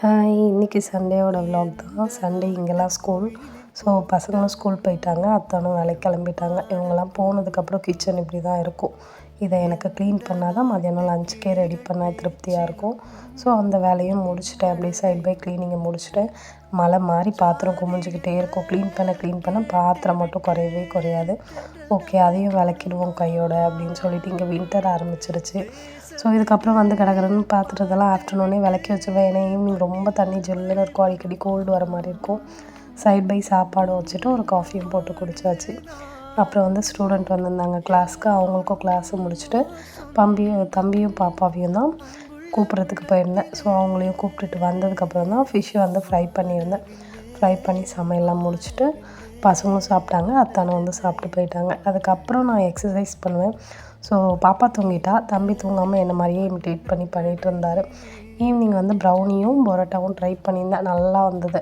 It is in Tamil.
ஹாய்! இன்னைக்கு சண்டேவோட விலாக் தான். சண்டே இங்கெல்லாம் ஸ்கூல். ஸோ பசங்களும் ஸ்கூல் போயிட்டாங்க. அத்தானும் வேலைக்கு கிளம்பிட்டாங்க. இவங்கெல்லாம் போனதுக்கப்புறம் கிச்சன் இப்படி தான் இருக்கும். இதை எனக்கு க்ளீன் பண்ணால் தான் மதியானம் லஞ்சுக்கே ரெடி பண்ண திருப்தியாக இருக்கும். ஸோ அந்த வேலையும் முடிச்சுட்டேன். அப்படியே சைட் பை க்ளீனிங்கை முடிச்சுட்டேன். மழை மாதிரி பாத்திரம் குமிஞ்சிக்கிட்டே இருக்கும். க்ளீன் பண்ண பாத்திரம் மட்டும் குறையவே குறையாது. ஓகே, அதையும் விளக்கிடுவோம் கையோட அப்படின்னு சொல்லிட்டு இங்கே வின்டர் ஆரம்பிச்சிருச்சு. ஸோ இதுக்கப்புறம் வந்து கடகடன்னு பாத்திரத்தெல்லாம் ஆஃப்டர்நூனே விளக்கி வச்சுருவேன். ஏன்னா ஈவினிங் ரொம்ப தண்ணி ஜில்லுன்னு இருக்கும். அடிக்கடி கோல்டு வர மாதிரி இருக்கும். சைட் பை சாப்பாடு வச்சுட்டு ஒரு காஃபியும் போட்டு குடிச்சாச்சு. அப்புறம் வந்து ஸ்டூடெண்ட் வந்திருந்தாங்க கிளாஸ்க்கு. அவங்களுக்கும் கிளாஸை முடிச்சுட்டு தம்பியும் பாப்பாவையும் தான் கூப்பிட்றதுக்கு போயிருந்தேன். ஸோ அவங்களையும் கூப்பிட்டுட்டு வந்ததுக்கப்புறம் தான் ஃபிஷ் வந்து ஃப்ரை பண்ணியிருந்தேன். ஃப்ரை பண்ணி சமையல்லாம் முடிச்சுட்டு பசங்களும் சாப்பிட்டாங்க. அத்தானும் வந்து சாப்பிட்டு போயிட்டாங்க. அதுக்கப்புறம் நான் எக்ஸசைஸ் பண்ணுவேன். ஸோ பாப்பா தூங்கிட்டா. தம்பி தூங்காமல் என்ன மாதிரியே இமிட்டேட் பண்ணிகிட்டு இருந்தார். ஈவினிங் வந்து ப்ரௌனியும் பரோட்டாவும் ட்ரை பண்ணியிருந்தேன். நல்லா வந்தது.